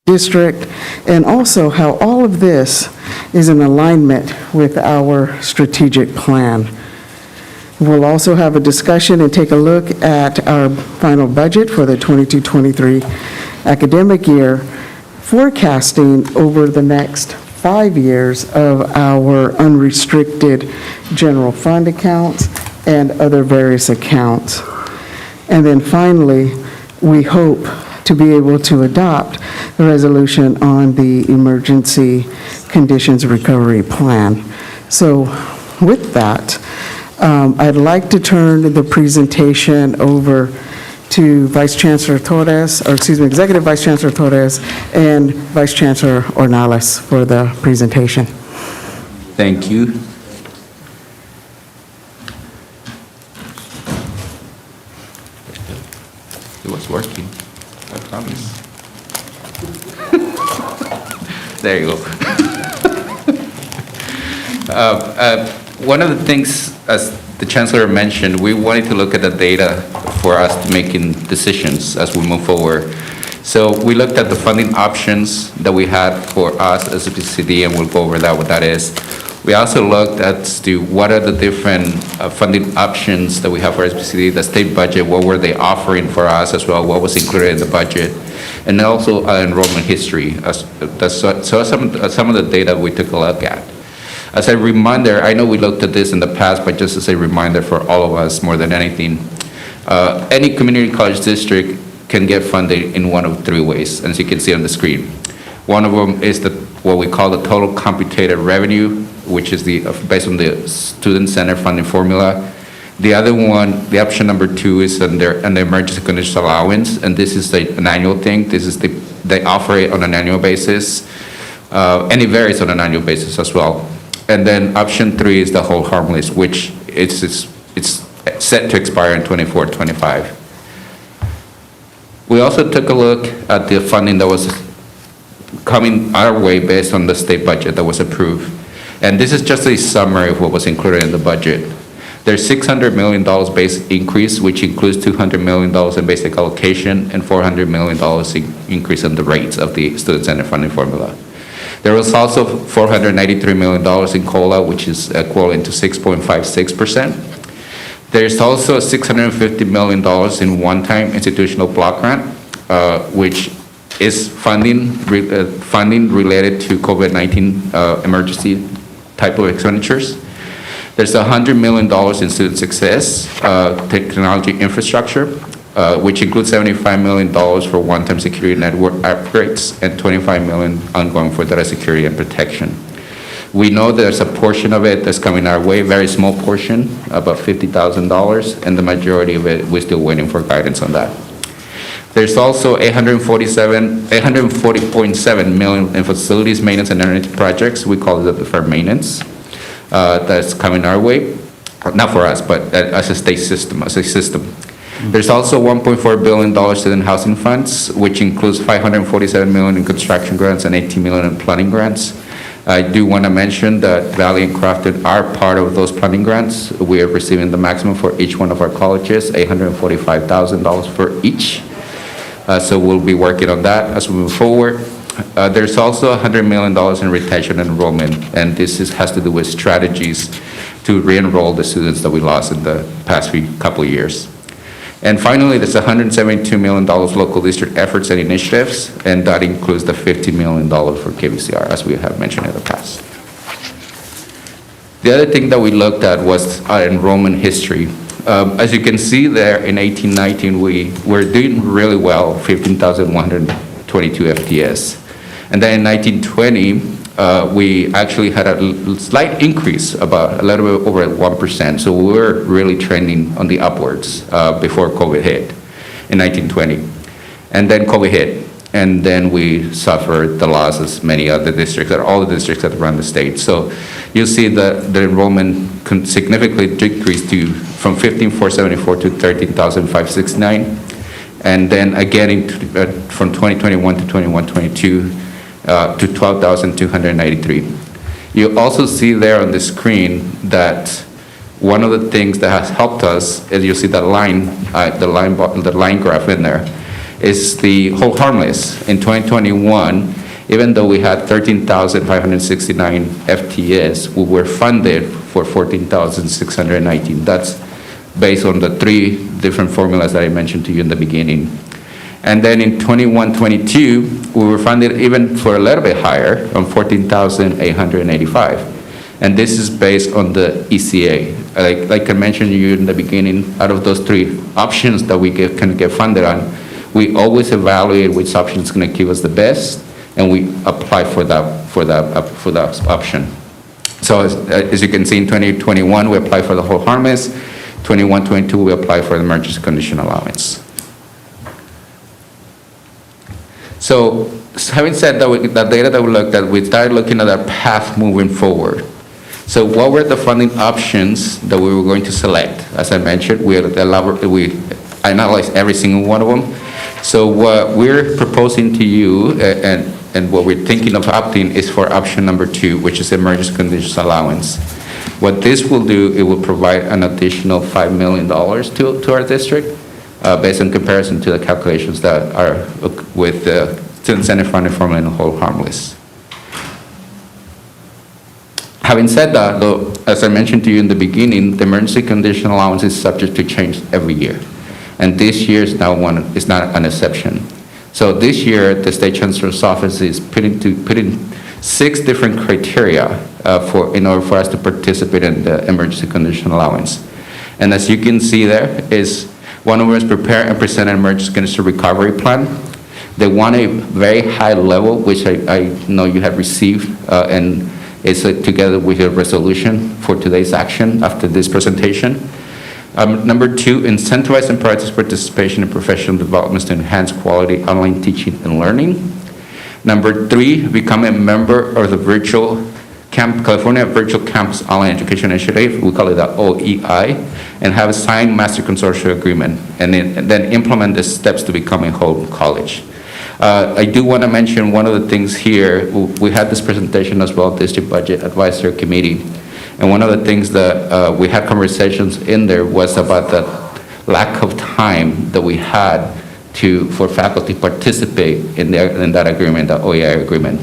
district, and also how all of this is in alignment with our strategic plan. We'll also have a discussion and take a look at our final budget for the 22-23 academic year, forecasting over the next 5 years of our unrestricted general fund accounts and other various accounts. And then finally, we hope to be able to adopt the resolution on the emergency conditions recovery plan. So with that, I'd like to turn the presentation over to Vice Chancellor Torres, or excuse me, Executive Vice Chancellor Torres and Vice Chancellor Ornales for the presentation. Thank you. It was working, I promise. There you go. One of the things, as the Chancellor mentioned, we wanted to look at the data for us making decisions as we move forward. So we looked at the funding options that we had for us as a SBCCD, and we'll go over that, what that is. We also looked at what are the different funding options that we have for SBCCD, the state budget, what were they offering for us as well, what was included in the budget, and also enrollment history. So some of the data we took a look at. As a reminder, I know we looked at this in the past, but just as a reminder for all of us more than anything, any community college district can get funded in one of three ways, as you can see on the screen. One of them is what we call the total computed revenue, which is based on the student center funding formula. The other one, the option number 2, is under emergency conditions allowance, and this is an annual thing. This is they offer it on an annual basis, and it varies on an annual basis as well. And then option 3 is the whole harmless, which it's set to expire in 24-25. We also took a look at the funding that was coming our way based on the state budget that was approved. And this is just a summary of what was included in the budget. There's $600 million base increase, which includes $200 million in basic allocation and $400 million increase in the rates of the student center funding formula. There was also $493 million in COLA, which is equivalent to 6.56%. There's also $650 million in one-time institutional block grant, which is funding related to COVID-19 emergency type of expenditures. There's $100 million in student success technology infrastructure, which includes $75 million for one-time security network upgrades and $25 million ongoing for data security and protection. We know there's a portion of it that's coming our way, very small portion, about $50,000, and the majority of it, we're still waiting for guidance on that. There's also $840.7 million in facilities maintenance and energy projects. We call it the deferred maintenance. That's coming our way, not for us, but as a state system, as a system. There's also $1.4 billion in housing funds, which includes $547 million in construction grants and $18 million in planning grants. I do want to mention that Valley and Crafton are part of those planning grants. We are receiving the maximum for each one of our colleges, $845,000 for each. So we'll be working on that as we move forward. There's also $100 million in retention and enrollment, and this has to do with strategies to re-enroll the students that we lost in the past couple of years. And finally, there's $172 million local district efforts and initiatives, and that includes the $50 million for KVCR, as we have mentioned in the past. The other thing that we looked at was our enrollment history. As you can see there, in 18-19, we were doing really well, 15,122 FTS. And then in 19-20, we actually had a slight increase, about a little bit over 1%. So we were really trending on the upwards before COVID hit in 19-20. And then COVID hit. And then we suffered the loss as many other districts, all the districts that run the state. So you'll see the enrollment significantly decreased from 15,474 to 13,569. And then again, from 2021 to 21-22, to 12,293. You also see there on the screen that one of the things that has helped us, as you see that line, the line graph in there, is the hold harmless. In 2021, even though we had 13,569 FTEs, we were funded for 14,619. That's based on the 3 different formulas that I mentioned to you in the beginning. And then in 21-22, we were funded even for a little bit higher, on 14,885. And this is based on the ECA. Like I mentioned to you in the beginning, out of those 3 options that we can get funded on, we always evaluate which option is going to give us the best, and we apply for that option. So as you can see, in 2021, we apply for the whole harmless. 21-22, we apply for the emergency condition allowance. So having said that, the data that we looked at, we started looking at our path moving forward. So what were the funding options that we were going to select? As I mentioned, we analyzed every single one of them. So what we're proposing to you and what we're thinking of opting is for option number 2, which is emergency conditions allowance. What this will do, it will provide an additional $5 million to our district, based on comparison to the calculations that are with the student center funding formula and hold harmless. Having said that, though, as I mentioned to you in the beginning, the emergency condition allowance is subject to change every year. And this year is not an exception. So this year, the State Chancellor's Office is putting 6 different criteria in order for us to participate in the emergency condition allowance. And as you can see there, is one of them is prepare and present an emergency condition recovery plan. They want a very high level, which I know you have received, and it's together with a resolution for today's action after this presentation. Number 2, incentivize and prioritize participation in professional developments to enhance quality online teaching and learning. Number 3, become a member of the California Virtual Campus Online Education Initiative, we call it the OEI, and have a signed master consortium agreement, and then implement the steps to become a whole college. I do want to mention one of the things here. We had this presentation as well, District Budget Advisory Committee, and one of the things that we had conversations in there was about the lack of time that we had for faculty participate in that agreement, the OEI agreement.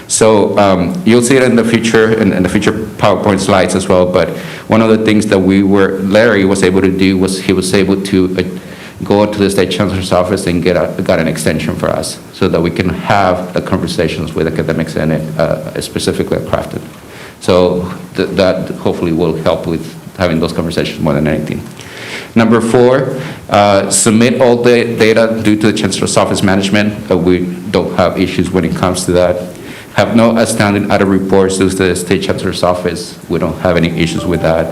So you'll see it in the future, in the future PowerPoint slides as well, but one of the things that Larry was able to do was he was able to go to the State Chancellor's Office and got an extension for us so that we can have the conversations with academics in it, specifically at Crafton. So that hopefully will help with having those conversations more than anything. Number 4, submit all the data due to the Chancellor's Office management. We don't have issues when it comes to that. Have no outstanding other reports due to the State Chancellor's Office. We don't have any issues with that.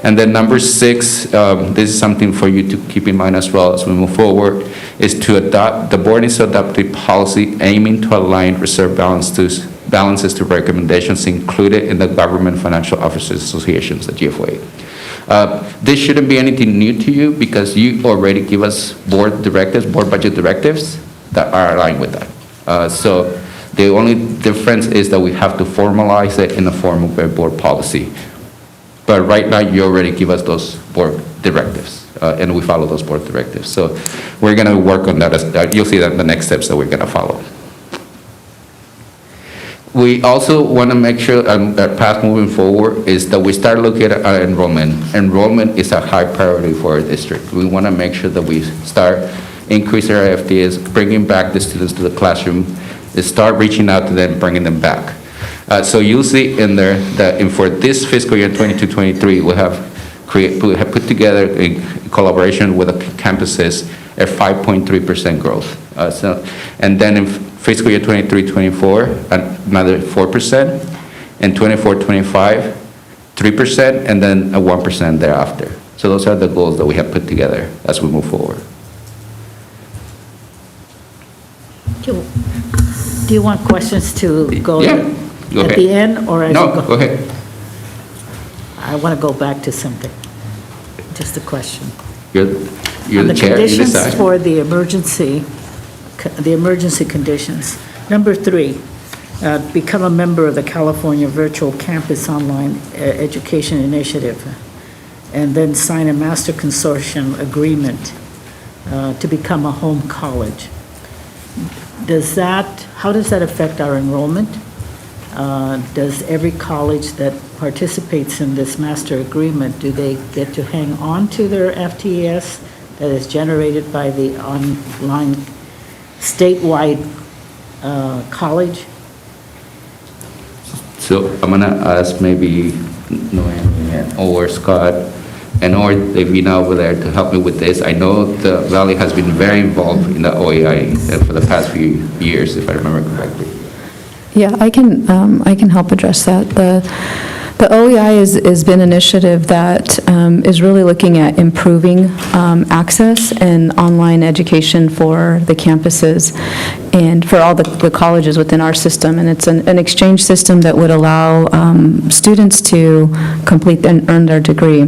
And then number 6, this is something for you to keep in mind as well as we move forward, is the board needs to adopt a policy aiming to align reserve balances to recommendations included in the Government Financial Officers Associations, the GFOA. This shouldn't be anything new to you because you already give us board budget directives that are aligned with that. So the only difference is that we have to formalize it in the form of a board policy. But right now, you already give us those board directives, and we follow those board directives. So we're going to work on that. You'll see that in the next steps that we're going to follow. We also want to make sure that path moving forward is that we start looking at our enrollment. Enrollment is a high priority for our district. We want to make sure that we start increasing our FTEs, bringing back the students to the classroom, start reaching out to them, bringing them back. So you'll see in there that for this fiscal year 22-23, we have put together in collaboration with the campuses a 5.3% growth. And then in fiscal year 23-24, another 4%, and 24-25, 3%, and then a 1% thereafter. So those are the goals that we have put together as we move forward. Do you want questions to go Go at ahead. the end, or as No, you go ahead. I want to go back to something, just a question. You're On the chair, you conditions decide. for the emergency conditions. Number 3, become a member of the California Virtual Campus Online Education Initiative, and then sign a master consortium agreement to become a home college. how does that affect our enrollment? Does every college that participates in this master agreement, do they get to hang on to their FTES that is generated by the online statewide college? So I'm gonna ask maybe Noemi or Scott and or Davina over there to help me with this. I know the Valley has been very involved in the OEI for the past few years, if I remember correctly. Yeah, I can help address that. The OEI has been an initiative that is really looking at improving access and online education for the campuses and for all the colleges within our system. And it's an exchange system that would allow students to complete and earn their degree.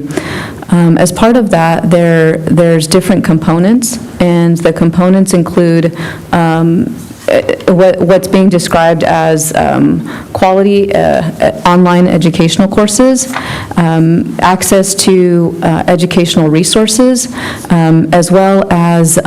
As part of that, there's different components, and the components include what's being described as quality online educational courses, access to educational resources, as well as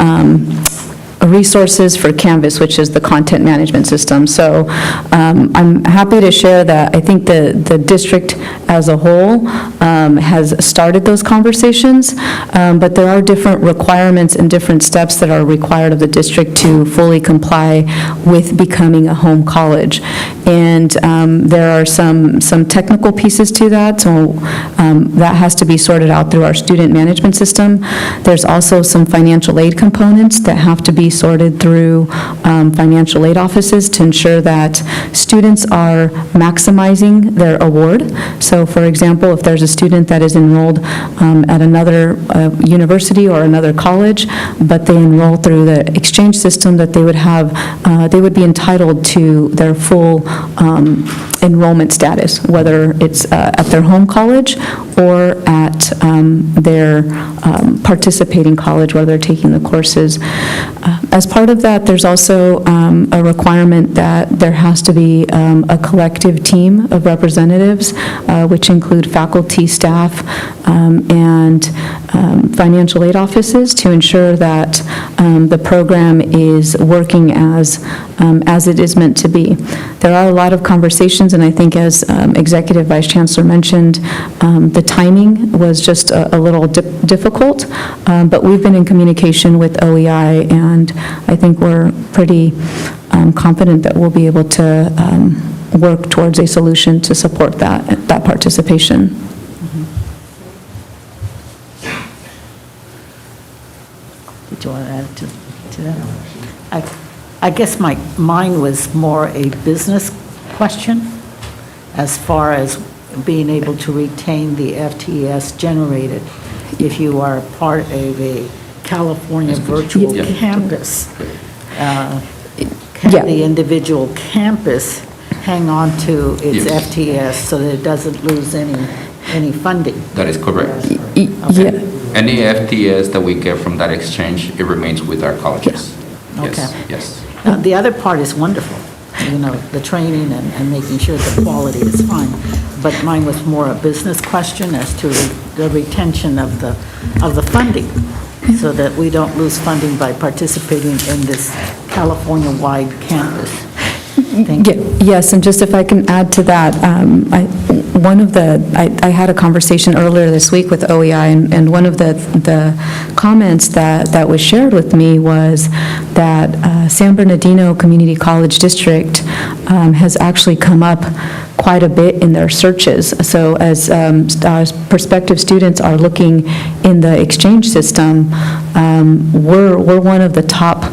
resources for Canvas, which is the content management system. So I'm happy to share that I think the district as a whole has started those conversations, but there are different requirements and different steps that are required of the district to fully comply with becoming a home college. And there are some technical pieces to that, so that has to be sorted out through our student management system. There's also some financial aid components that have to be sorted through financial aid offices to ensure that students are maximizing their award. So for example, if there's a student that is enrolled at another university or another college, but they enroll through the exchange system, that they would be entitled to their full enrollment status, whether it's at their home college or at their participating college where they're taking the courses. As part of that, there's also a requirement that there has to be a collective team of representatives, which include faculty, staff, and financial aid offices to ensure that the program is working as it is meant to be. There are a lot of conversations, and I think as Executive Vice Chancellor mentioned, the timing was just a little difficult, but we've been in communication with OEI, and I think we're pretty confident that we'll be able to work towards a solution to support that participation. Did you want to add to that? I guess mine was more a business question as far as being able to retain the FTES generated if you are part of a California virtual campus. Can the individual campus hang on to its FTES so that it doesn't lose any funding? That is correct. Yeah. Any FTS that we get from that exchange, it remains with our colleges. Okay. Yes. The other part is wonderful, the training and making sure the quality is fine. But mine was more a business question as to the retention of the funding, so that we don't lose funding by participating in this California-wide campus. Thank you. Yes, and just if I can add to that, I had a conversation earlier this week with OEI, and one of the comments that was shared with me was that San Bernardino Community College District has actually come up quite a bit in their searches. So as prospective students are looking in the exchange system, we're one of the top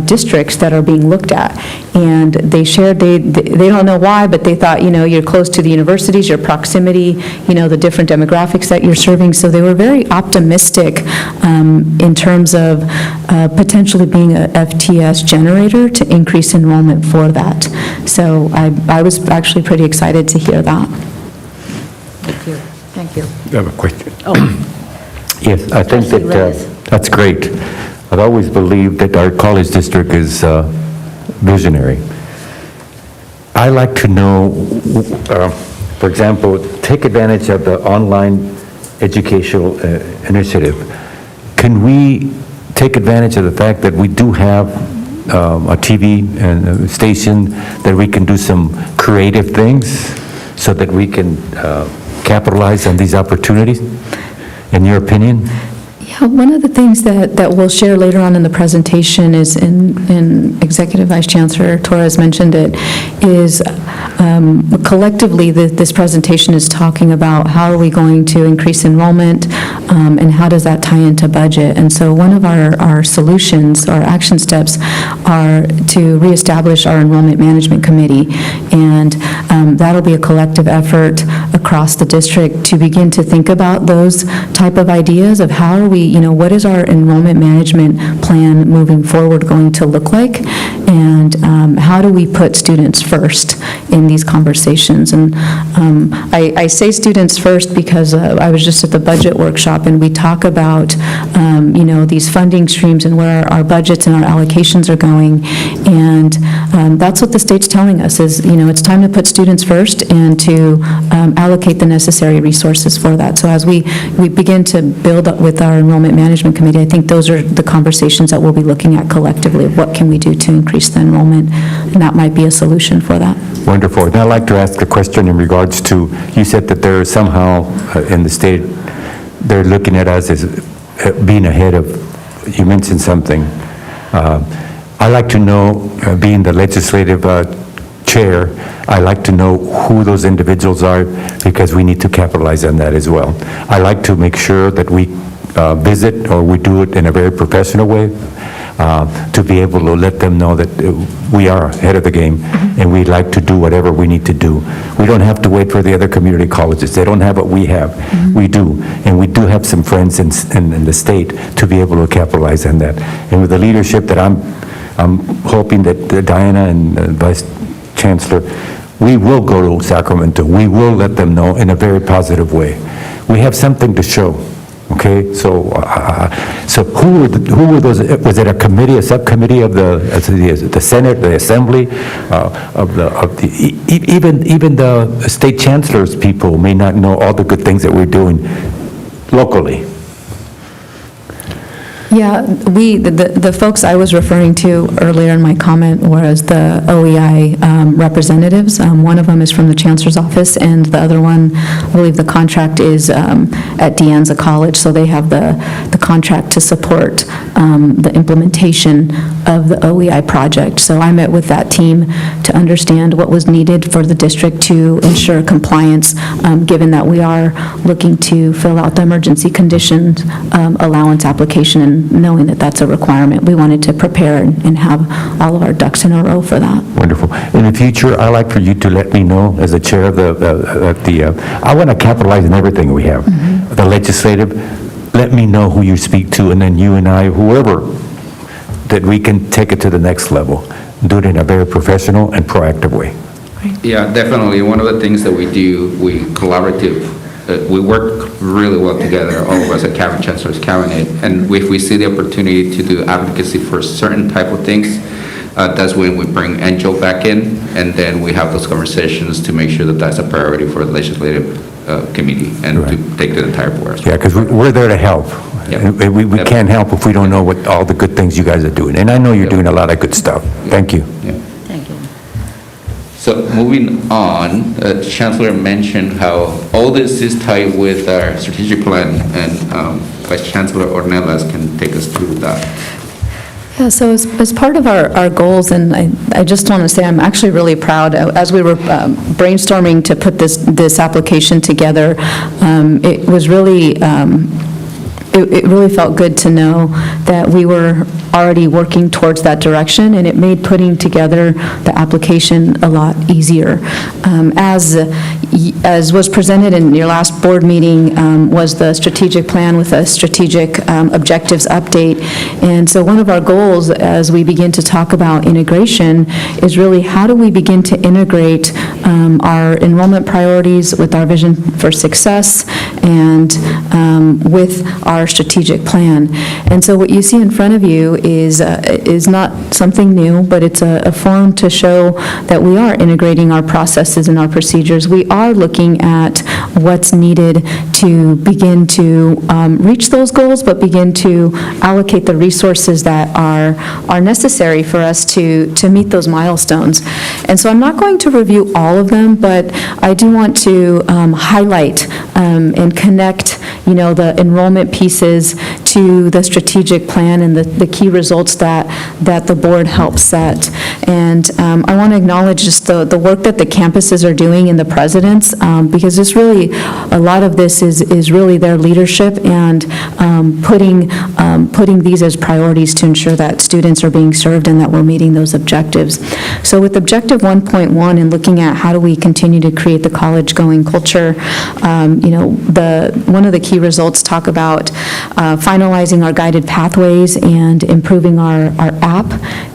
districts that are being looked at. And they shared, they don't know why, but they thought, you're close to the universities, your proximity, the different demographics that you're serving. So they were very optimistic in terms of potentially being a FTS generator to increase enrollment for that. So I was actually pretty excited to hear that. Thank you. I have a question. Oh. Yes, I think Trustee that Reyes. that's great. I've always believed that our college district is visionary. I like to know, for example, take advantage of the online educational initiative. Can we take advantage of the fact that we do have a TV and a station, that we can do some creative things so that we can capitalize on these opportunities, in your opinion? Yeah, one of the things that we'll share later on in the presentation is, in Executive Vice Chancellor Torres mentioned it, is collectively, this presentation is talking about how are we going to increase enrollment, and how does that tie into budget. And so one of our solutions, our action steps, are to reestablish our Enrollment Management Committee. And that'll be a collective effort across the district to begin to think about those type of ideas of how are we, what is our enrollment management plan moving forward going to look like? And how do we put students first in these conversations? And I say students first because I was just at the budget workshop, and we talk about, these funding streams and where our budgets and our allocations are going. And that's what the state's telling us is, it's time to put students first and to allocate the necessary resources for that. So as we begin to build up with our Enrollment Management Committee, I think those are the conversations that we'll be looking at collectively of what can we do to increase the enrollment, and that might be a solution for that. Wonderful. And I'd like to ask a question in regards to, you said that there is somehow in the state, they're looking at us as being ahead of, you mentioned something. I'd like to know, being the legislative chair, I'd like to know who those individuals are, because we need to capitalize on that as well. I like to make sure that we visit, or we do it in a very professional way, to be able to let them know that we are ahead of the game, and we'd like to do whatever we need to do. We don't have to wait for the other community colleges. They don't have what we have. We do, and we do have some friends in the state to be able to capitalize on that. And with the leadership that I'm hoping that Diana and Vice Chancellor, we will go to Sacramento. We will let them know in a very positive way. We have something to show. Okay, so who were those? Was it a committee, a subcommittee of the Senate, the Assembly, even the state chancellor's people may not know all the good things that we're doing locally. Yeah, the folks I was referring to earlier in my comment was the OEI representatives. One of them is from the Chancellor's office, and the other one, I believe the contract is at De Anza College, so they have the contract to support the implementation of the OEI project. So I met with that team to understand what was needed for the district to ensure compliance, given that we are looking to fill out the emergency conditions allowance application, and knowing that that's a requirement. We wanted to prepare and have all of our ducks in a row for that. Wonderful. In the future, I'd like for you to let me know, as the chair of I want to capitalize on everything we have. The legislative, let me know who you speak to, and then you and I, whoever, that we can take it to the next level. Do it in a very professional and proactive way. Yeah, definitely. One of the things that we do, we work really well together, all of us at Cabinet Chancellor's Cabinet, and if we see the opportunity to do advocacy for certain type of things, that's when we bring Angel back in, and then we have those conversations to make sure that that's a priority for the legislative committee and Right. to take the entire board. Yeah, because we're there to help. Yeah. We can't help if we don't know what all the good things you guys are doing. And I know you're doing a lot of good stuff. Thank you. Yeah. Thank you. So moving on, Chancellor mentioned how all this is tied with our strategic plan, and Vice Chancellor Ornelas can take us through that. Yeah, so as part of our goals, and I just want to say I'm actually really proud, as we were brainstorming to put this application together, it was really, it really felt good to know that we were already working towards that direction, and it made putting together the application a lot easier. As was presented in your last board meeting, was the strategic plan with a strategic objectives update. And so one of our goals as we begin to talk about integration is really how do we begin to integrate our enrollment priorities with our vision for success and with our strategic plan. And so what you see in front of you is not something new, but it's a form to show that we are integrating our processes and our procedures. We are looking at what's needed to begin to reach those goals, but begin to allocate the resources that are necessary for us to meet those milestones. And so I'm not going to review all of them, but I do want to highlight and connect, the enrollment pieces to the strategic plan and the key results that the board helped set. And I want to acknowledge just the work that the campuses are doing and the presidents, because this really, a lot of this is really their leadership and putting these as priorities to ensure that students are being served and that we're meeting those objectives. So with objective 1.1 and looking at how do we continue to create the college-going culture, one of the key results talk about finalizing our guided pathways and improving our app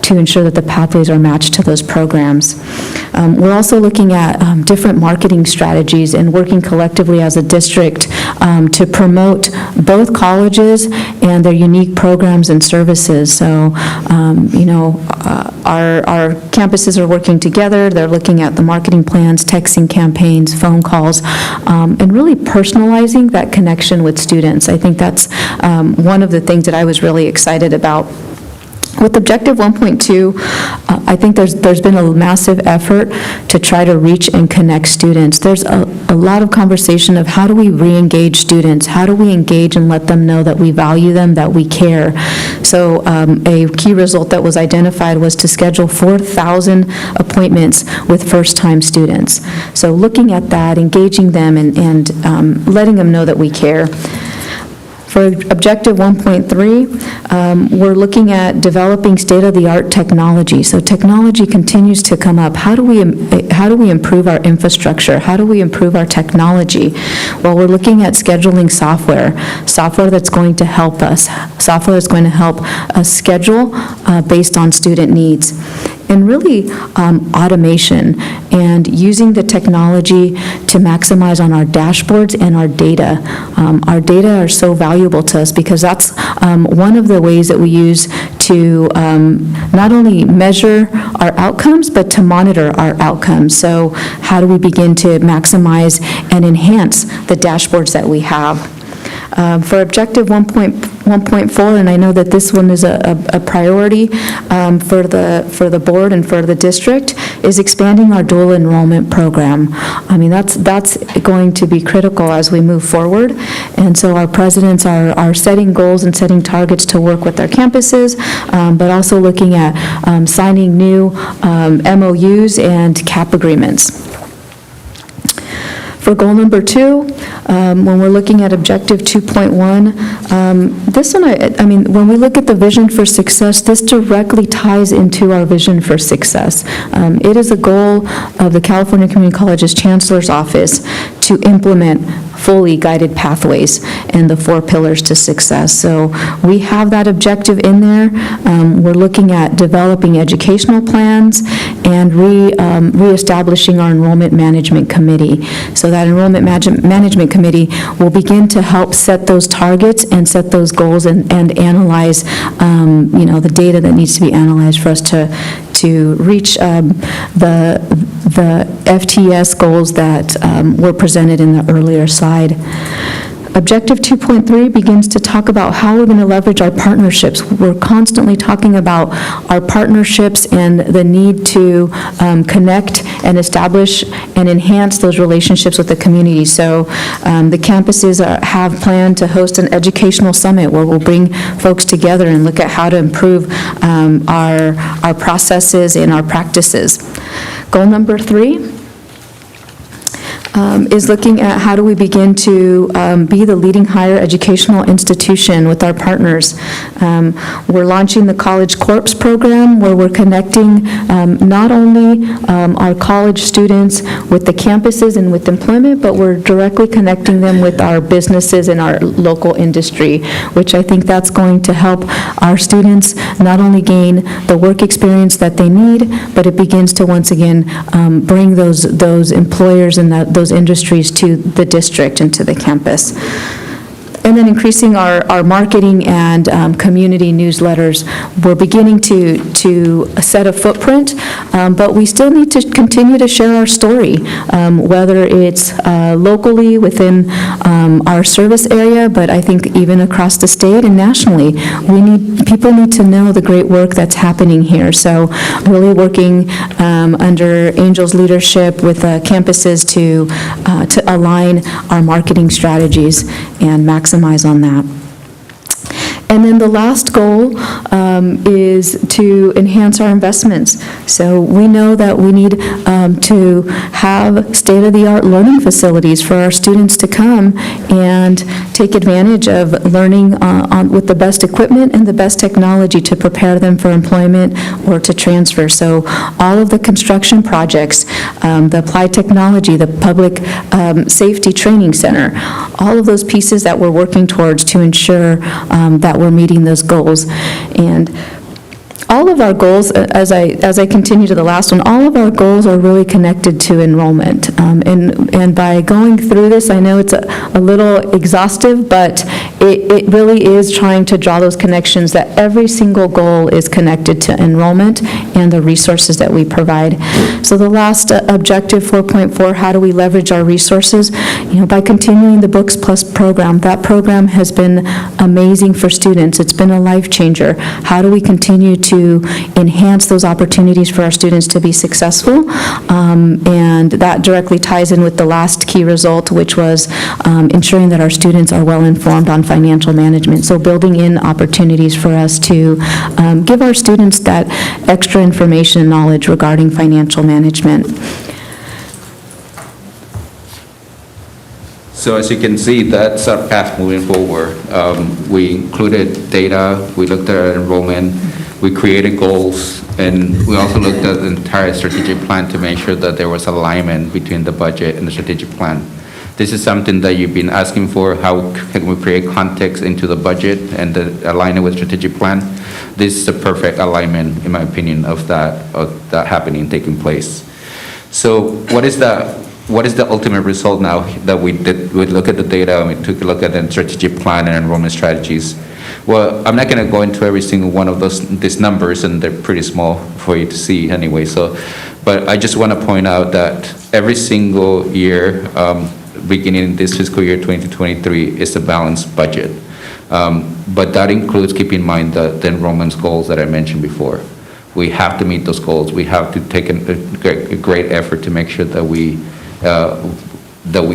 to ensure that the pathways are matched to those programs. We're also looking at different marketing strategies and working collectively as a district to promote both colleges and their unique programs and services. So, our campuses are working together. They're looking at the marketing plans, texting campaigns, phone calls, and really personalizing that connection with students. I think that's one of the things that I was really excited about. With Objective 1.2, I think there's been a massive effort to try to reach and connect students. There's a lot of conversation of how do we re-engage students? How do we engage and let them know that we value them, that we care? So a key result that was identified was to schedule 4,000 appointments with first-time students. So looking at that, engaging them, and letting them know that we care. For Objective 1.3, we're looking at developing state-of-the-art technology. So technology continues to come up. How do we improve our infrastructure? How do we improve our technology? Well, we're looking at scheduling software that's going to help us, software that's going to help us schedule based on student needs. And really automation and using the technology to maximize on our dashboards and our data. Our data are so valuable to us because that's one of the ways that we use to not only measure our outcomes, but to monitor our outcomes. So how do we begin to maximize and enhance the dashboards that we have? For Objective 1.4, and I know that this one is a priority for the board and for the district, is expanding our dual enrollment program. I mean, that's going to be critical as we move forward. And so our presidents are setting goals and setting targets to work with their campuses, but also looking at signing new MOUs and CAP agreements. For goal number 2, when we're looking at Objective 2.1, this one, I mean, when we look at the vision for success, this directly ties into our vision for success. It is a goal of the California Community College's Chancellor's Office to implement fully guided pathways and the 4 pillars to success. So we have that objective in there. We're looking at developing educational plans and reestablishing our Enrollment Management Committee. So that Enrollment Management Committee will begin to help set those targets and set those goals and analyze, the data that needs to be analyzed for us to reach the FTS goals that were presented in the earlier slide. Objective 2.3 begins to talk about how we're going to leverage our partnerships. We're constantly talking about our partnerships and the need to connect and establish and enhance those relationships with the community. So the campuses have planned to host an educational summit where we'll bring folks together and look at how to improve our processes and our practices. Goal number 3. is looking at how do we begin to be the leading higher educational institution with our partners. We're launching the College Corps program, where we're connecting not only our college students with the campuses and with employment, but we're directly connecting them with our businesses and our local industry, which I think that's going to help our students not only gain the work experience that they need, but it begins to once again bring those employers and those industries to the district and to the campus. And then increasing our marketing and community newsletters. We're beginning to set a footprint, but we still need to continue to share our story, whether it's locally within our service area, but I think even across the state and nationally. People need to know the great work that's happening here. So really working under Angel's leadership with campuses to align our marketing strategies and maximize on that. And then the last goal is to enhance our investments. So we know that we need to have state-of-the-art learning facilities for our students to come and take advantage of learning with the best equipment and the best technology to prepare them for employment or to transfer. So all of the construction projects, the applied technology, the public safety training center, all of those pieces that we're working towards to ensure that we're meeting those goals. And all of our goals, as I continue to the last one, all of our goals are really connected to enrollment. And by going through this, I know it's a little exhaustive, but it really is trying to draw those connections that every single goal is connected to enrollment and the resources that we provide. So the last objective, 4.4, how do we leverage our resources? By continuing the Books Plus program. That program has been amazing for students. It's been a life changer. How do we continue to enhance those opportunities for our students to be successful? And that directly ties in with the last key result, which was ensuring that our students are well informed on financial management. So building in opportunities for us to give our students that extra information and knowledge regarding financial management. So as you can see, that's our path moving forward. We included data, we looked at our enrollment, we created goals, and we also looked at the entire strategic plan to make sure that there was alignment between the budget and the strategic plan. This is something that you've been asking for, how can we create context into the budget and align it with strategic plan? This is the perfect alignment, in my opinion, of that happening, taking place. So what is the ultimate result now that we look at the data and we took a look at the strategic plan and enrollment strategies? Well, I'm not going to go into every single one of these numbers, and they're pretty small for you to see anyway. But I just want to point out that every single year, beginning this fiscal year 2023, is a balanced budget. But that includes, keep in mind, the enrollment goals that I mentioned before. We have to meet those goals. We have to take a great effort to make sure that we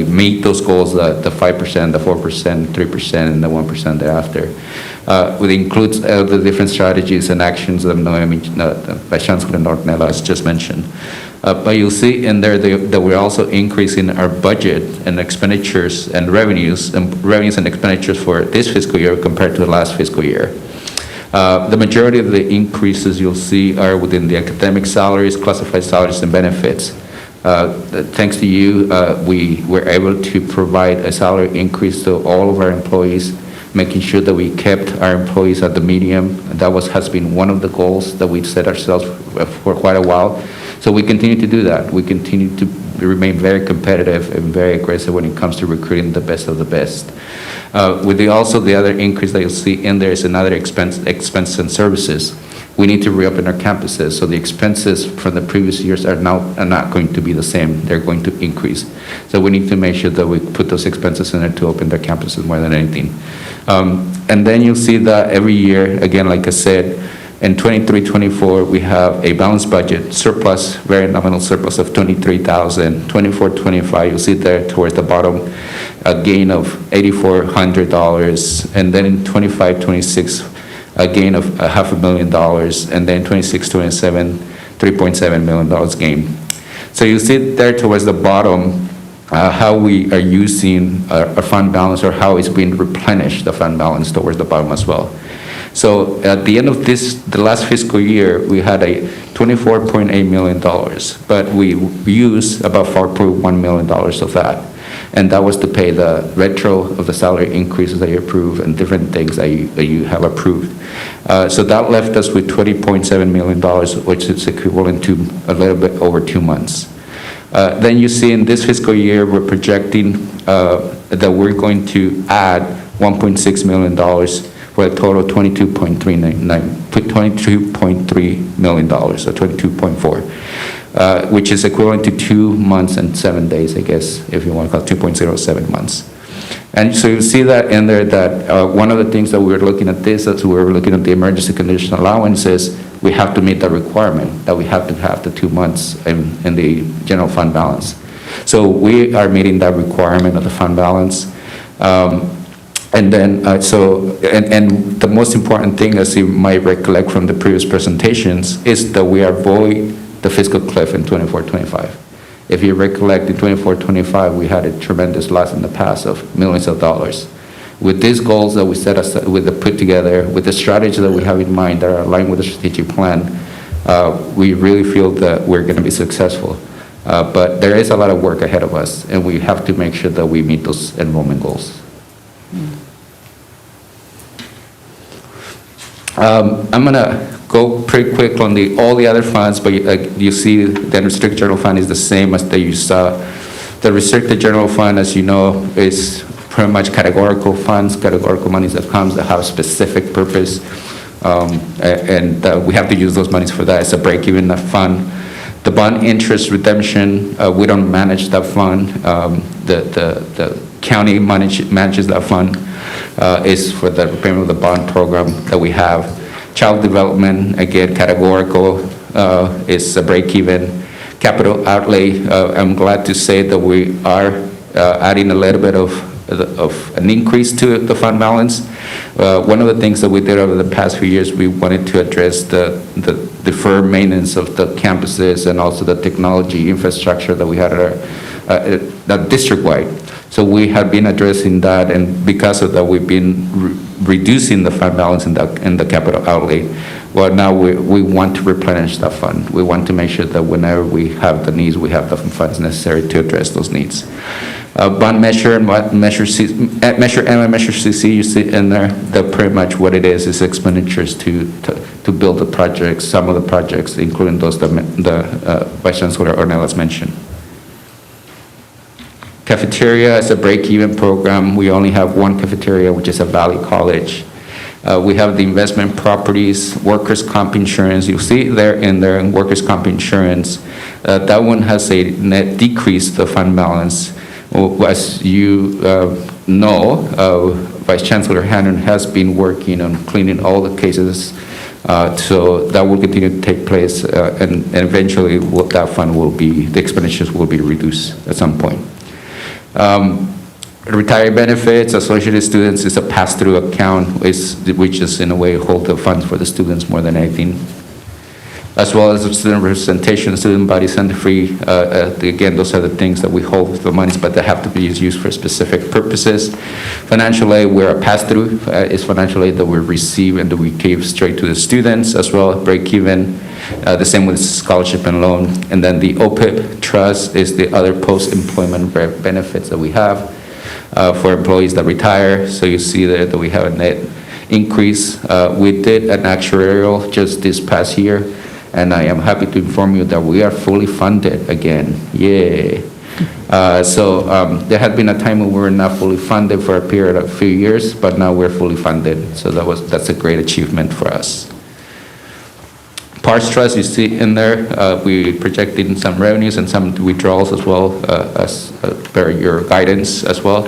meet those goals, the 5%, the 4%, 3%, and the 1% thereafter. It includes the different strategies and actions that Vice Chancellor Ornella has just mentioned. But you'll see in there that we're also increasing our budget and expenditures and revenues and expenditures for this fiscal year compared to the last fiscal year. The majority of the increases you'll see are within the academic salaries, classified salaries, and benefits. Thanks to you, we were able to provide a salary increase to all of our employees, making sure that we kept our employees at the medium. That has been one of the goals that we've set ourselves for quite a while. So we continue to do that. We continue to remain very competitive and very aggressive when it comes to recruiting the best of the best. With the other increase that you'll see in there is another expense and services. We need to reopen our campuses, so the expenses from the previous years are not going to be the same. They're going to increase. So we need to make sure that we put those expenses in there to open their campuses more than anything. And then you'll see that every year, again, like I said, in 23-24, we have a balanced budget, surplus, very nominal surplus of $23,000. 24-25, you'll see there towards the bottom, a gain of $8,400. And then in 25-26, a gain of $500,000, and then 26-27, $3.7 million gain. So you see there towards the bottom, how we are using our fund balance, or how it's being replenished, the fund balance towards the bottom as well. So at the end of the last fiscal year, we had a $24.8 million, but we used about $4.1 million of that. And that was to pay the retro of the salary increases that you approved and different things that you have approved. So that left us with $20.7 million, which is equivalent to a little bit over 2 months. Then you see in this fiscal year, we're projecting that we're going to add $1.6 million for a total of $22.3 million, so 22.4, which is equivalent to 2 months and 7 days, I guess, if you want to call it 2.07 months. And so you see that in there that one of the things that we were looking at this, as we were looking at the emergency condition allowances, we have to meet the requirement that we have to have the 2 months in the general fund balance. So we are meeting that requirement of the fund balance. And then, and the most important thing, as you might recollect from the previous presentations, is that we avoid the fiscal cliff in 24-25. If you recollect, in 24-25, we had a tremendous loss in the past of millions of dollars. With these goals that we set aside, with the put together, with the strategy that we have in mind that are aligned with the strategic plan, we really feel that we're going to be successful. But there is a lot of work ahead of us, and we have to make sure that we meet those enrollment goals. I'm going to go pretty quick on all the other funds, but you see the unrestricted general fund is the same as that you saw. The restricted general fund, as you know, is pretty much categorical funds, categorical monies that comes that have specific purpose, and we have to use those monies for that. It's a break-even fund. The bond interest redemption, we don't manage that fund. The county manages that fund. Is for the repayment of the bond program that we have. Child development, again, categorical, is a break-even. Capital outlay, I'm glad to say that we are adding a little bit of an increase to the fund balance. One of the things that we did over the past few years, we wanted to address the deferred maintenance of the campuses and also the technology infrastructure that we had at district-wide. So we have been addressing that, and because of that, we've been reducing the fund balance in the capital outlay. Well, now we want to replenish that fund. We want to make sure that whenever we have the needs, we have the funds necessary to address those needs. Bond measure and measure M and measure CC, you see in there, that pretty much what it is expenditures to build the projects, some of the projects, including those that the Vice Chancellor Ornelas mentioned. Cafeteria is a break-even program. We only have one cafeteria, which is at Valley College. We have the investment properties, workers' comp insurance. You'll see there in workers' comp insurance. That one has a net decrease to the fund balance. As you know, Vice Chancellor Hannon has been working on cleaning all the cases, so that will continue to take place, and eventually that fund will be, the expenditures will be reduced at some point. Retiree benefits, associated students is a pass-through account, which is in a way hold the funds for the students more than anything. As well as student representation, student body center free. Again, those are the things that we hold the monies, but they have to be used for specific purposes. Financial aid, we're a pass-through. It's financial aid that we receive and that we give straight to the students as well, break even. The same with scholarship and loan. And then the OPIP trust is the other post-employment benefits that we have for employees that retire. So you see there that we have a net increase. We did an actuarial just this past year, and I am happy to inform you that we are fully funded again. Yay. There had been a time when we were not fully funded for a period of a few years, but now we're fully funded. So that's a great achievement for us. Parts Trust, you see in there, we projected some revenues and some withdrawals as well, as per your guidance as well.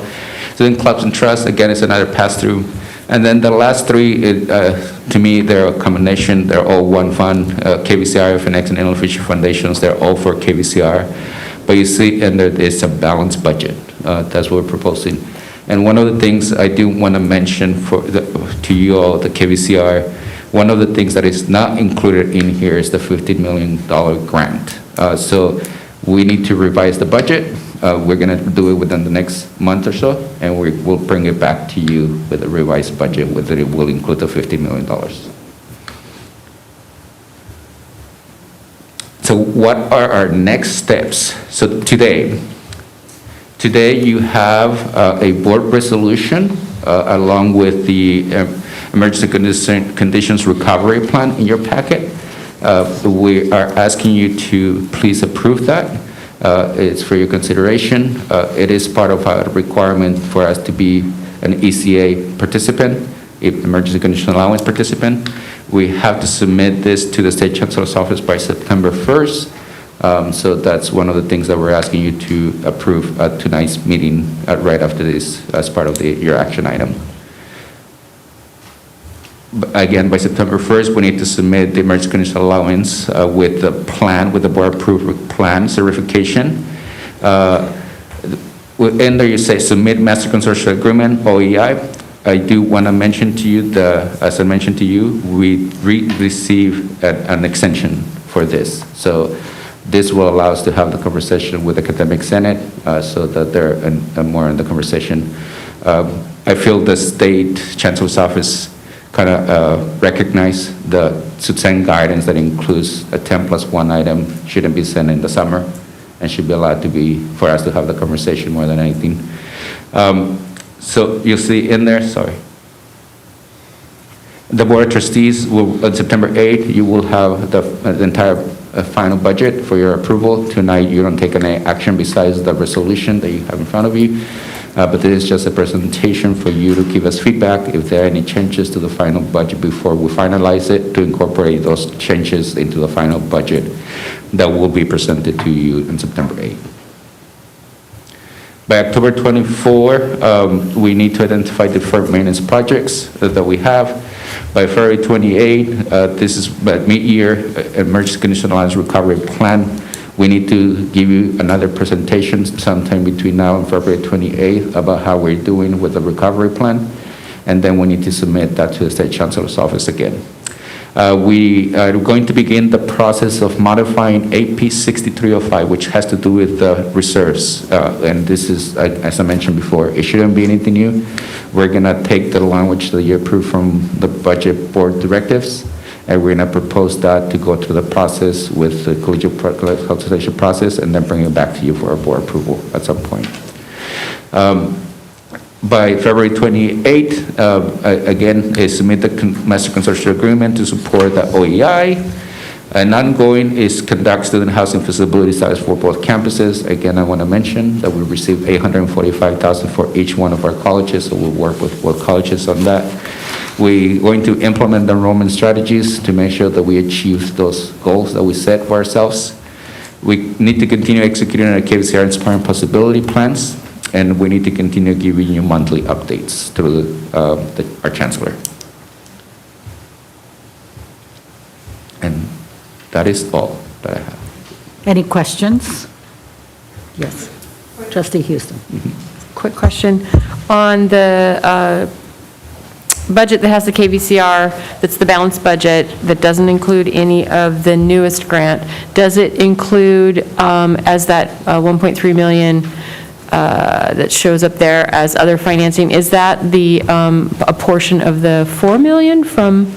Student clubs and trusts, again, it's another pass-through. And then the last three, to me, they're a combination. They're all one fund. KVCR, FNX, and Inland Fishery Foundations, they're all for KVCR. But you see in there, it's a balanced budget. That's what we're proposing. And one of the things I do want to mention to you all, the KVCR, one of the things that is not included in here is the $15 million grant. So we need to revise the budget. we're going to do it within the next month or so, and we'll bring it back to you with a revised budget, whether it will include the $50 million. So what are our next steps? So today you have a board resolution along with the emergency conditions recovery plan in your packet. We are asking you to please approve that. It's for your consideration. It is part of our requirement for us to be an ECA participant, emergency condition allowance participant. We have to submit this to the State Chancellor's Office by September 1st. So that's one of the things that we're asking you to approve at tonight's meeting right after this as part of your action item. Again, by September 1st, we need to submit the emergency condition allowance with the plan, with the board-approved plan certification. In there you say submit master consortium agreement, OEI. I do want to mention to you, as I mentioned to you, we received an extension for this. So this will allow us to have the conversation with the academic senate so that they're more in the conversation. I feel the state chancellor's office kind of recognize the sustained guidance that includes a 10+1 item shouldn't be sent in the summer and should be allowed to be, for us to have the conversation more than anything. So you'll see in there, sorry. The Board of Trustees will, on September 8th, you will have the entire final budget for your approval. Tonight, you don't take any action besides the resolution that you have in front of you. But this is just a presentation for you to give us feedback if there are any changes to the final budget before we finalize it, to incorporate those changes into the final budget that will be presented to you on September 8th. By October 24, we need to identify deferred maintenance projects that we have. By February 28, this is mid-year emergency condition allowance recovery plan. We need to give you another presentation sometime between now and February 28th about how we're doing with the recovery plan. And then we need to submit that to the State Chancellor's Office again. We are going to begin the process of modifying AP 6305, which has to do with the reserves. And this is, as I mentioned before, it shouldn't be anything new. We're going to take the language that you approved from the budget board directives, and we're going to propose that to go through the process with the collegiate consultation process, and then bring it back to you for a board approval at some point. By February 28th, again, submit the master consortium agreement to support the OEI. And ongoing is conduct student housing feasibility studies for both campuses. Again, I want to mention that we received $845,000 for each one of our colleges, so we'll work with both colleges on that. We're going to implement the enrollment strategies to make sure that we achieve those goals that we set for ourselves. We need to continue executing our KVCR Inspiring Possibility plans, and we need to continue giving you monthly updates through our chancellor. And that is all that I have. Any questions? Yes. Trustee Houston. Quick question. On the budget that has the KVCR, that's the balanced budget, that doesn't include any of the newest grant, does it include, as that 1.3 million that shows up there as other financing, is that a portion of the 4 million from?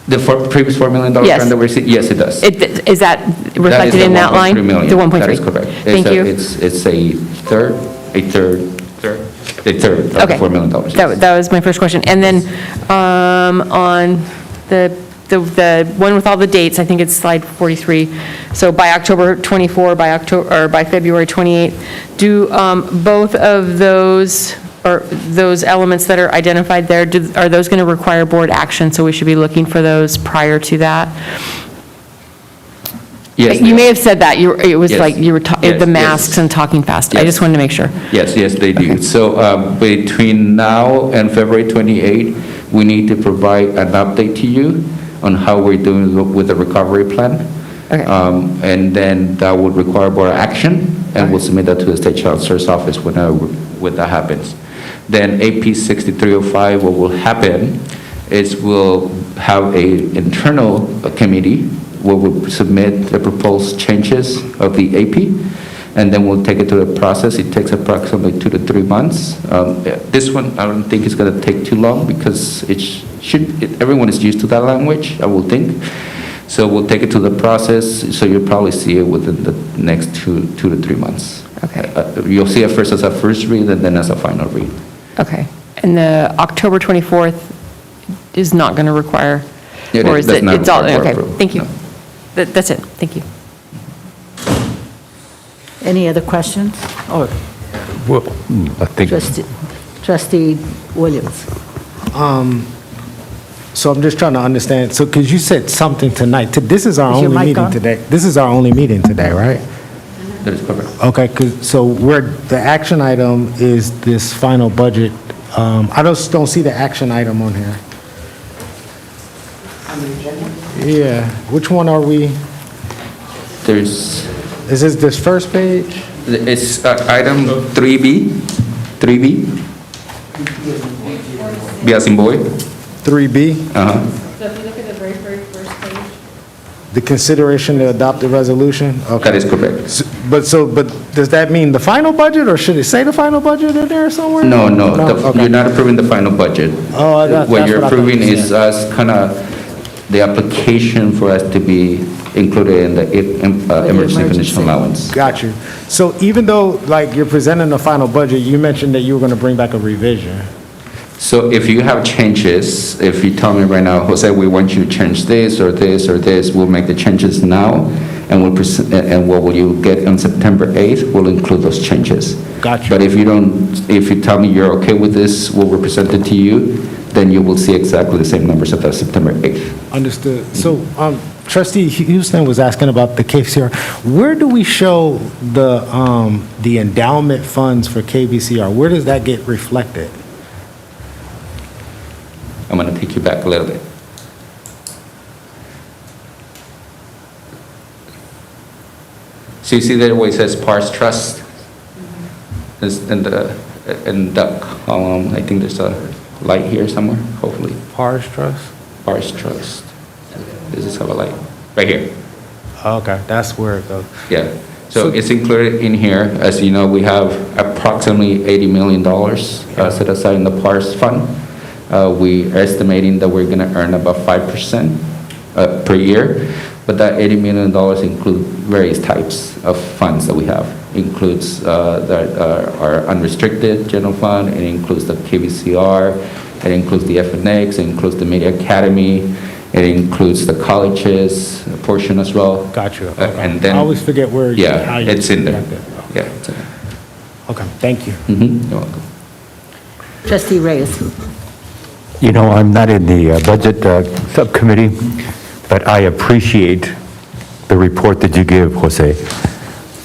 The previous $4 million Yes. grant that we received? Yes, it does. Is that reflected in that line? $1.3 million. The 1.3. That is correct. Thank you. It's a third of the Okay. $4 million. Yes. That was my first question. And then on the one with all the dates, I think it's slide 43. So by October 24, by February 28, do both of those, or those elements that are identified there, are those going to require board action? So we should be looking for those prior to that? Yes. You may have said that. It was Yes. like you were Yes, the yes. masks and talking fast. I Yes. just wanted to make sure. Yes, they do. So between now and February 28, we need to provide an update to you on how we're doing with the recovery plan. Okay. And then that would require board action, and we'll submit that to the State Chancellor's Office when that happens. Then AP 6305, what will happen is we'll have an internal committee where we'll submit the proposed changes of the AP, and then we'll take it to the process. It takes approximately 2 to 3 months. This one, I don't think it's going to take too long because everyone is used to that language, I will think. So we'll take it to the process, so you'll probably see it within the next 2 to 3 months. Okay. You'll see it first as a first read and then as a final read. Okay. And the October 24th is not going to require, It or is does it, not it's all, require board okay, approval, thank you. no. That's it, thank you. Any other questions? Or Well, I think, trustee Williams? So I'm just trying to understand, so, because you said something tonight, this is our Is your only mic meeting on? today. This is our only meeting today, right? That is correct. Okay, so the action item is this final budget. I just don't see the action item on here. Yeah, which one are we, There's, is this first page? it's item 3B, B as in boy. 3B, Uh-huh. So if you look at the very, very first page. the consideration to adopt the resolution? Okay. That is correct. But does that mean the final budget, or should it say the final budget in there somewhere? No, Okay. you're not approving the final budget. Oh, that's What what you're I thought approving you is said. us kind of, the application for us to be included in the emergency condition allowance. Got you. So even though, like, you're presenting the final budget, you mentioned that you were going to bring back a revision. So if you have changes, if you tell me right now, Jose, we want you to change this or this or this, we'll make the changes now, and we'll present, and what will you get on September 8th, we'll include those changes. Got you. But if you tell me you're okay with this, what we presented to you, then you will see exactly the same numbers at the September 8th. Understood. So trustee Houston was asking about the KVCR. Where do we show the endowment funds for KVCR? Where does that get reflected? I'm going to take you back a little bit. So you see there where it says PARS Trust? It's in the column, I think there's a light here somewhere, hopefully. Parish Trust? PARS Trust. Does this have a light? Right here. Okay, that's where it goes. Yeah. So it's included in here. As you know, we have approximately $80 million set aside in the PARS fund. We are estimating that we're going to earn about 5% per year, but that $80 million include various types of funds that we have. Includes our unrestricted general fund, it includes the KVCR, it includes the FNX, it includes the Media Academy, it includes the colleges portion as well. Got you. And then, I always forget where. how yeah, you it's in there. got that. Yeah, it's in there. Okay, thank you. You're welcome. Trustee Reyes? you know, I'm not in the budget subcommittee, but I appreciate the report that you give, Jose.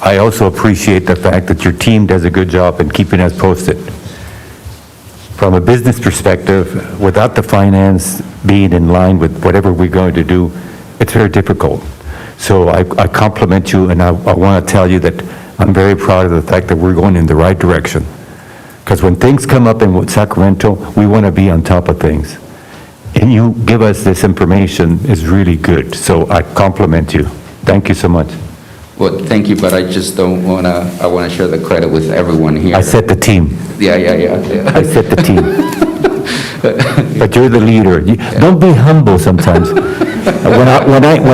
I also appreciate the fact that your team does a good job in keeping us posted. From a business perspective, without the finance being in line with whatever we're going to do, it's very difficult. So I compliment you, and I want to tell you that I'm very proud of the fact that we're going in the right direction. Because when things come up in Sacramento, we want to be on top of things. And you give us this information is really good, so I compliment you. Thank you so much. Well, thank you, but I just don't want to, I want to share the credit with everyone here. I said the team. Yeah. I said the team. But you're the leader. Don't be humble sometimes. When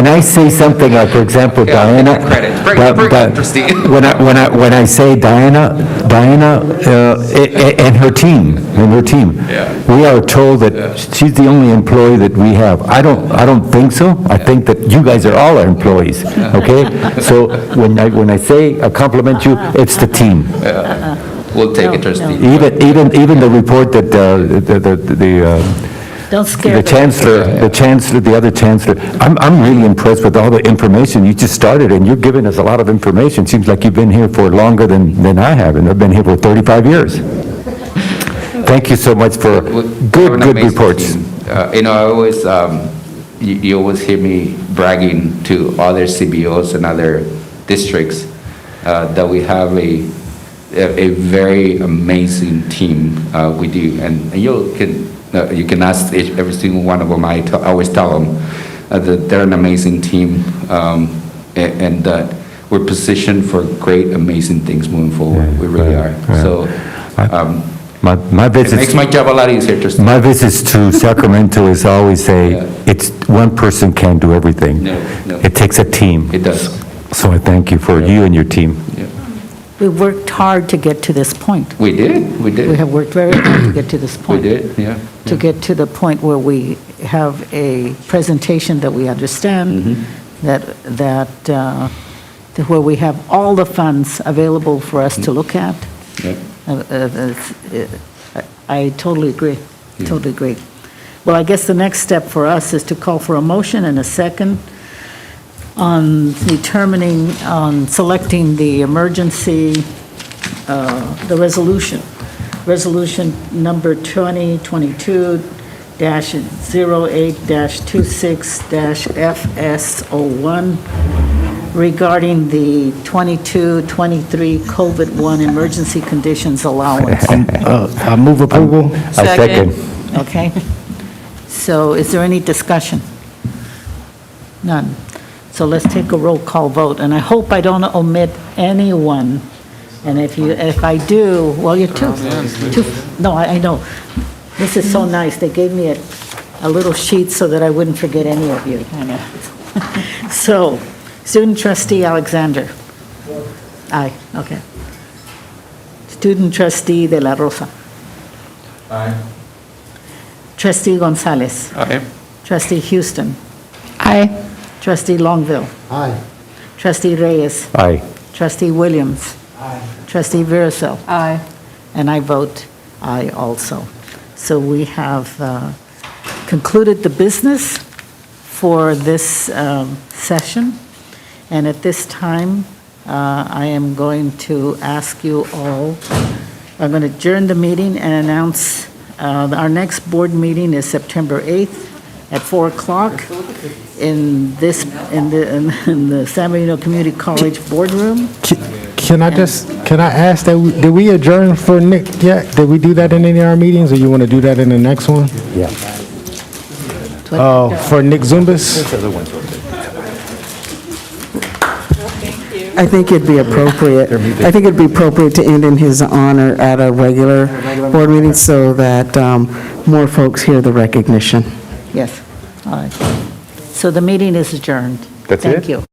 I say something, for example, Yeah, Diana. take credit. Bring it up, Christine. When I say Diana, and her team, Yeah. we are told that she's the only employee that we have. I don't think so. I think that you guys are all our employees, okay? So when I say I compliment you, it's the team. We'll take it, trustee. Even the report that Don't scare the chancellor, the other chancellor, I'm really impressed with all the information. You just started, and you're giving us a lot of information. Seems like you've been here for longer than I have, and I've been here for 35 years. Thank you so much for We're good an amazing reports. team. I always, you always hear me bragging to other CBOs and other districts that we have a very amazing team with you, and you can ask every single one of them. I always tell them that they're an amazing team, and that we're positioned for great, amazing things moving forward. We really are. So, My it visits, makes my job a lot easier, trustee. my visits to Sacramento is always say, Yeah. it's, one person can't do everything. No, no. It takes a team. It does. So I thank you for you and your team. Yeah. We worked hard to get to this point. We did, we did. We have worked very hard to get to this We point. did, yeah. To get to the point where we have a presentation that we understand, where we have all the funds available for us to look at. Yeah. I totally agree, totally agree. Well, I guess the next step for us is to call for a motion and a second on selecting the emergency, the resolution. Resolution number 2022-08-26-FS01 regarding the 22-23 COVID-1 emergency conditions allowance. I move approval. I second. Okay? So is there any discussion? None. So let's take a roll call vote, and I hope I don't omit anyone. And if I do, well, you're two. No, I know. This is so nice. They gave me a little sheet so that I wouldn't forget any of you. So, student trustee Alexander. Aye, okay. Student trustee De La Rosa. Aye. Trustee Gonzalez. Okay. Trustee Houston. Aye. Trustee Longville. Aye. Trustee Reyes. Aye. Trustee Williams. Trustee Veracel. Aye. And I vote aye also. So we have concluded the business for this session. And at this time, I am going to ask you all, I'm going to adjourn the meeting and announce our next board meeting is September 8th at 4 o'clock in the San Bernardino Community College boardroom. Can I ask that, did we adjourn for Nick yet? Did we do that in any of our meetings, or you want to do that in the next one? Yeah. For Nick Zumbas? I think it'd be appropriate, to end in his honor at a regular board meeting so that more folks hear the recognition. Yes, all right. So the meeting is adjourned. That's it? Thank you.